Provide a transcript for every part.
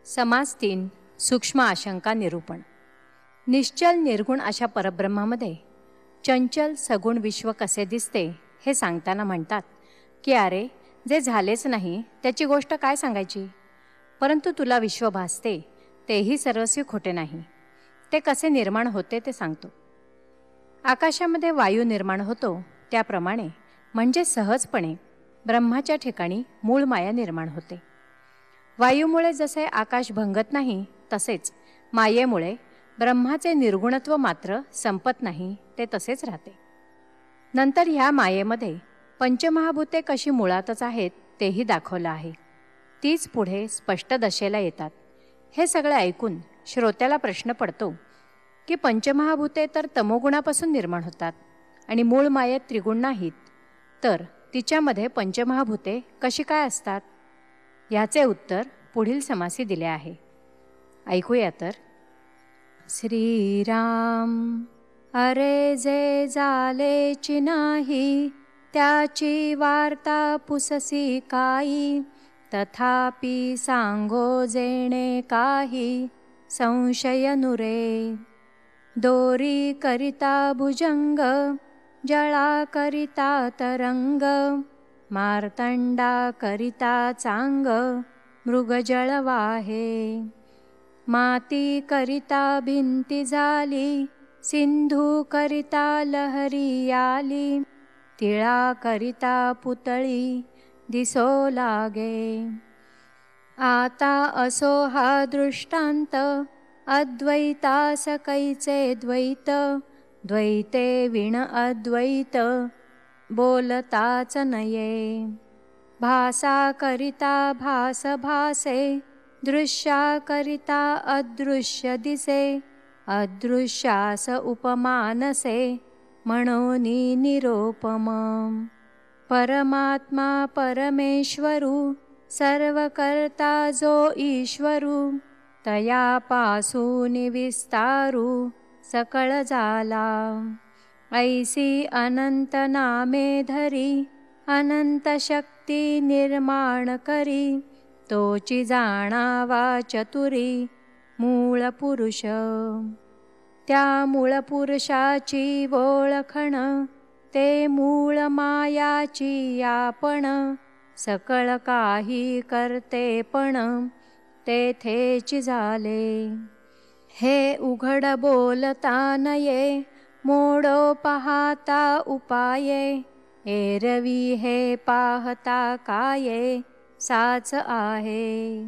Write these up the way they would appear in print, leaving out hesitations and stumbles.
समास 3 सूक्ष्म आशंका निरूपण. निश्चल निर्गुण अशा परब्रह्मामध्ये चंचल सगुण विश्व कसे दिसते हे सांगताना म्हणतात की अरे, जे झालेच नाही त्याची गोष्ट काय सांगायची, परंतु तुला विश्व भासते तेही सर्वस्वी खोटे नाही. ते कसे निर्माण होते ते सांगतो. आकाशामध्ये वायू निर्माण होतो त्याप्रमाणे म्हणजे सहजपणे ब्रह्माच्या ठिकाणी मूळ माया निर्माण होते. वायूमुळे जसे आकाश भंगत नाही तसेच मायेमुळे ब्रह्माचे निर्गुणत्व मात्र संपत नाही, ते तसेच राहते. नंतर ह्या मायेमध्ये पंचमहाभूते कशी मुळातच आहेत तेही दाखवलं आहे. तीच पुढे स्पष्ट दशेला येतात. हे सगळे ऐकून श्रोत्याला प्रश्न पडतो की पंचमहाभूते तर तमोगुणापासून निर्माण होतात आणि मूळ मायेत त्रिगुण नाहीत, तर तिच्यामध्ये पंचमहाभूते कशी काय असतात? ह्याचे उत्तर पुढील समासी दिले आहे. ऐकूया तर. श्रीराम अरे जे झालेची नाही त्याची वार्ता पुससी काही, तथापि सांगो जेणे काही संशय नुरे. दोरी करिता भुजंग जळा करिता तरंग, मार्तंडा करिता चांग मृगजळ वाहे. माती करिता भिंती झाली सिंधू करिता लहरी आली, तिळा करिता पुतळी दिसो लागे. आता असो हा दृष्टांत अद्वैतास कैचे द्वैत, द्वैते विण अद्वैत बोलताच नये. भासा करिता भास भासे, दृश्या करिता अदृश्य दिसे, अदृश्यास उपमानसे म्हणोनी निरोपम. परमात्मा परमेश्वरू सर्व करता जो ईश्वरू, तयापासून विस्तारू सकळ झाला. ऐसी अनंत नामे धरी अनंत शक्ती निर्माण करी, तोची जाणावा चतुरी मूळ पुरुष. त्या मूळ पुरुषाची ओळखण ते मूळ मायाची आपण, सकळ काही करते पण तेथेच झाले. हे उघड बोलता नये मोडो पाहता उपाये, एरवी हे पाहता काये साच आहे.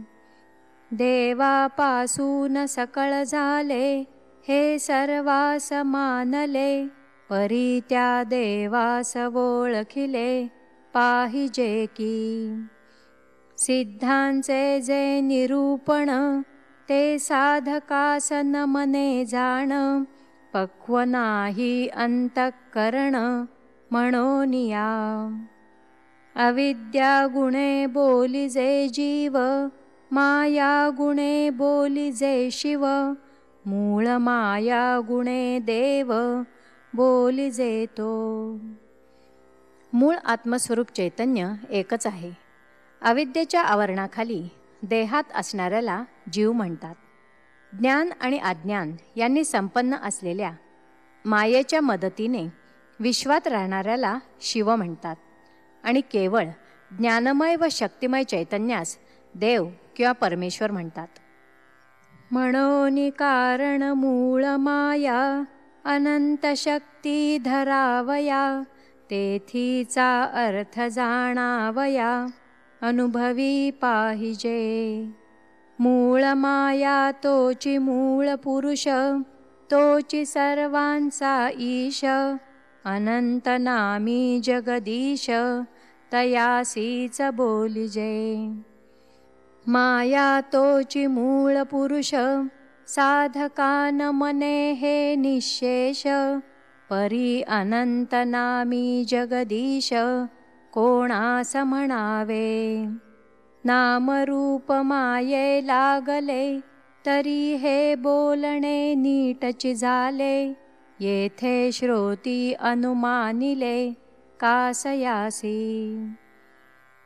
देवापासून सकळ झाले हे सर्वास मानले, परी त्या देवास ओळखिले पाहिजे की. सिद्धांचे जे निरूपण ते साधकास न मने जाण, पक्व नाही अंतःकरण म्हणोनिया. अविद्या गुणे बोलिजे जीव, माया गुणे बोलिजे शिव, मूळ माया गुणे देव बोलिजे तो. मूळ आत्मस्वरूप चैतन्य एकच आहे. अविद्येच्या आवरणाखाली देहात असणाऱ्याला जीव म्हणतात. ज्ञान आणि अज्ञान यांनी संपन्न असलेल्या मायेच्या मदतीने विश्वात राहणाऱ्याला शिव म्हणतात आणि केवळ ज्ञानमय व शक्तिमय चैतन्यास देव किंवा परमेश्वर म्हणतात. म्हणोनी कारण मूळ माया अनंत शक्ती धरावया, तेथीचा अर्थ जाणावया अनुभवी पाहिजे. मूळ माया तोची मूळ पुरुष, तोची सर्वांचा ईश, अनंत नामी जगदीश तयासीच बोलिजे. माया तोची मूळ पुरुष, साधकान मने हे निशेष, परी अनंत नामी जगदीश कोणास म्हणावे. नामरूप माये लागले तरी हे बोलणे नीटच झाले, येथे श्रोती अनुमानिले कासयासी.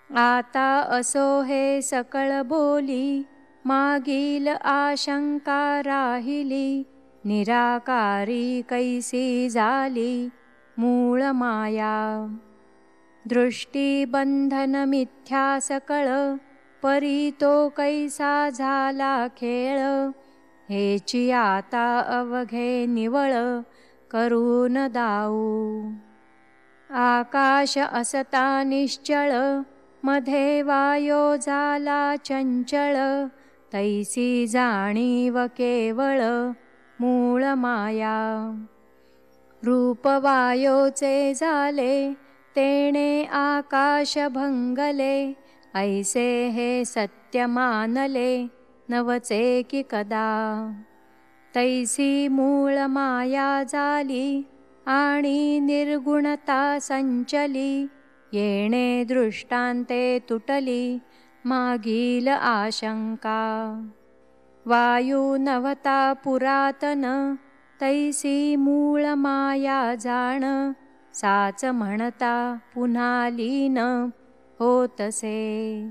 आता असो हे सकळ बोली मागील आशंका राहिली, निराकारी कैसी झाली मूळ माया. दृष्टी बंधन मिथ्या सकळ, परी तो कैसा झाला खेळ. हेची आता अवघे निवळ, करून दाऊ. आकाश असता निश्चळ, मध्ये वायो झाला चंचळ. तैसी जाणीव केवळ मूळ माया. रूप वायोचे झाले, तेणे आकाश भंगले. ऐसे हे सत्य मानले, नवचे की कदा. तैसी मूळ माया झाली, आणि निर्गुणता संचली. येणे दृष्टांते तुटली, मागील आशंका. वायू नव्हता पुरातन, तैसी मूळ माया जाण. साच म्हणता पुन्हा लीन, होतसे.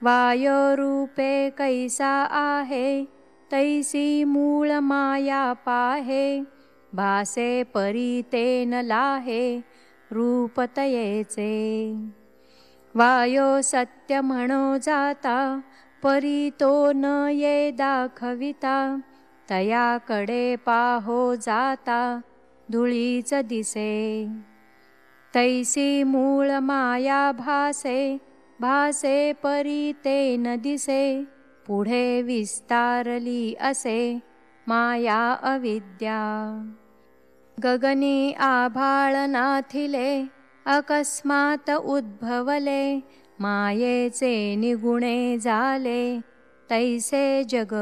वायुरूपे कैसा आहे, तैसी मूळ माया पाहे. भासे परी ते न लाहे, रूप तयेचे. वायो सत्य म्हणो जाता, परी तो न ये दाखविता. तयाकडे पाहो जाता, धुळीच दिसे. तैसी मूळ माया भासे, भासे परी ते न दिसे. पुढे विस्तारली असे, माया अविद्या. गगनी आभाळ नाथिले, अकस्मात उद्भवले. मायेचे निगुणे झाले, तैसे जग.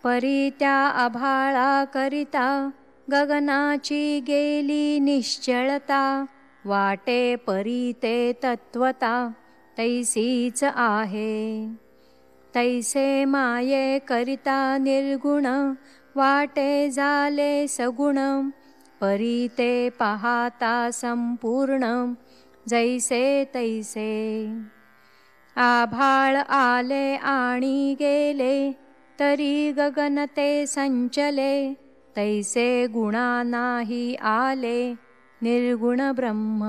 परी त्या आभाळा करिता, गगनाची गेली निश्चळता. वाटे परी ते तत्वता, तैसीच आहे. तैसे माये करिता निर्गुण, वाटे झाले सगुण. परी ते पाहता संपूर्ण, जैसे तैसे. आभाळ आले आणि गेले, तरी गगन ते संचले. तैसे गुणा नाही आले, निर्गुण ब्रह्म.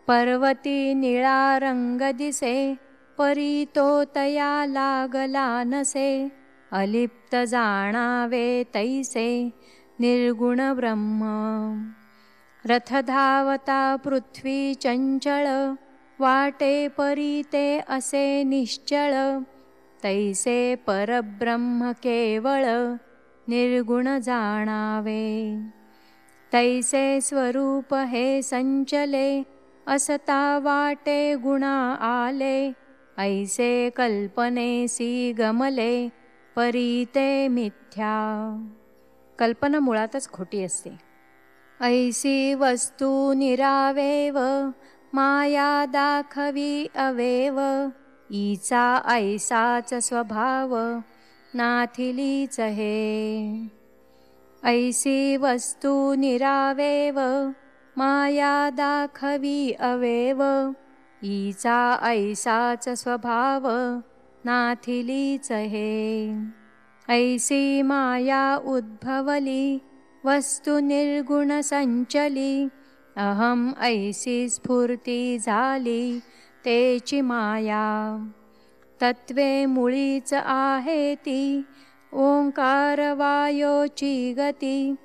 पर्वती निळा रंग दिसे, परी तो तया लागला नसे. अलिप्त जाणावे तैसे, निर्गुण ब्रह्म. रथ धावता पृथ्वी चंचळ, वाटे परी ते असे निश्चळ. तैसे परब्रह्म केवळ, निर्गुण जाणावे. तैसे स्वरूप हे संचले, असता वाटे गुणा आले. ऐसे कल्पनेसी गमले, परी ते मिथ्या. कल्पना मुळातच खोटी असते. ऐसी वस्तू निरावेव, माया दाखवी अवेव. ईचा ऐसाच स्वभाव, नाथिलीच हे. ऐसी वस्तू निरावेव, माया दाखवी अवेव. ईचा ऐसाच स्वभाव, नाथिलीच हे. ऐसी माया उद्भवली, वस्तू निर्गुण संचली. अहम ऐसी स्फूर्ती झाली, तेची माया. तत्वे मुळीच आहे ती, ओंकार वायोची गती.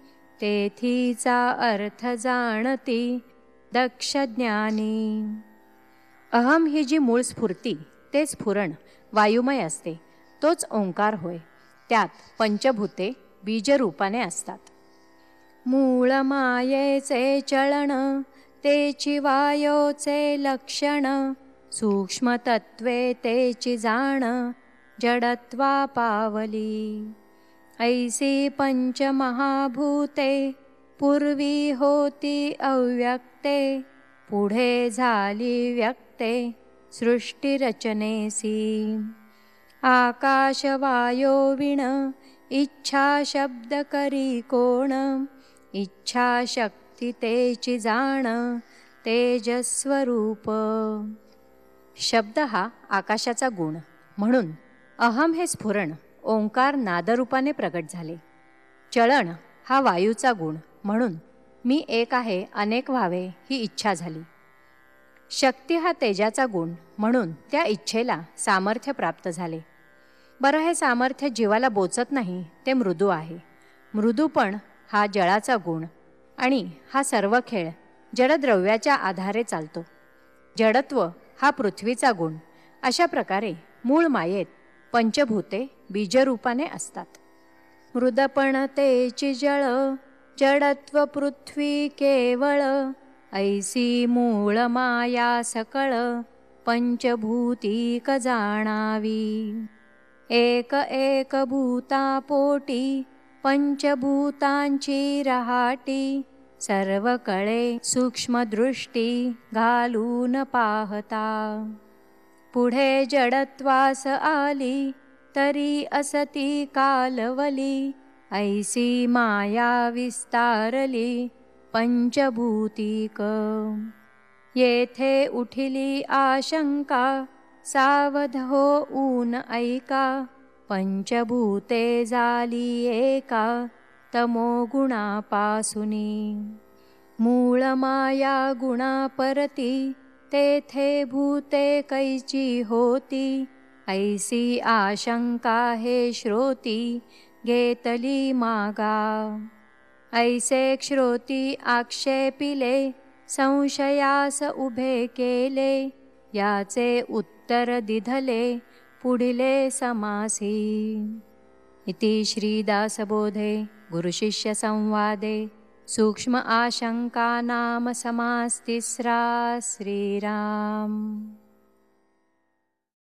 तेथीचा अर्थ जाणती, दक्ष ज्ञानी. अहम ही जी मूळ स्फूर्ती, ते स्फुरण वायुमय असते, तोच ओंकार होय. त्यात पंचभूते बीजरूपाने असतात. मूळ मायेचे चळण, तेची वायोचे लक्षण. सूक्ष्म तत्वे तेची जाण, जडत्वा पावली. ऐसी पंचमहाभूते, पूर्वी होती अव्यक्ते. पुढे झाली व्यक्ते, सृष्टिरचनेसी. आकाश वायो विण, इच्छा शब्द करी कोण. इच्छा शक्ती तेची जाण, तेजस्वरूप. शब्द हा आकाशाचा गुण म्हणून अहम हे स्फुरण ओंकार नादरूपाने प्रगट झाले. चळण हा वायूचा गुण म्हणून मी एक आहे अनेक व्हावे ही इच्छा झाली. शक्ती हा तेजाचा गुण म्हणून त्या इच्छेला सामर्थ्य प्राप्त झाले. बरं, हे सामर्थ्य जीवाला बोचत नाही, ते मृदू आहे. मृदूपण हा जळाचा गुण आणि हा सर्व खेळ जडद्रव्याच्या आधारे चालतो. जडत्व हा पृथ्वीचा गुण. अशा प्रकारे मूळ मायेत पंचभूते बीजरूपाने असतात. मृदपण तेची जळ, जडत्व पृथ्वी केवळ, ऐसी मूळ माया सकळ, पंचभूतिक जाणावी. एक एक भूता पोटी, पंचभूतांची रहाटी, सर्व कळे सूक्ष्मदृष्टी घालून पाहता. पुढे जडत्वास आली, तरी असती कालवली, ऐसी माया विस्तारली पंचभूतिक. येथे उठिली आशंका, सावध होऊन ऐका, पंचभूते झाली एका तमोगुणापासुनी. मूळ माया गुणा परती, तेथे भूते कैची होती, ऐसी आशंका हे श्रोती घेतली मागा. ऐसे श्रोती आक्षेपिले, संशयास उभे केले, याचे उत्तर दिधले पुढिले समासी. इति श्रीदासबोधे गुरुशिष्य संवादे सूक्ष्म आशंका नाम समास तिसरा. श्रीराम.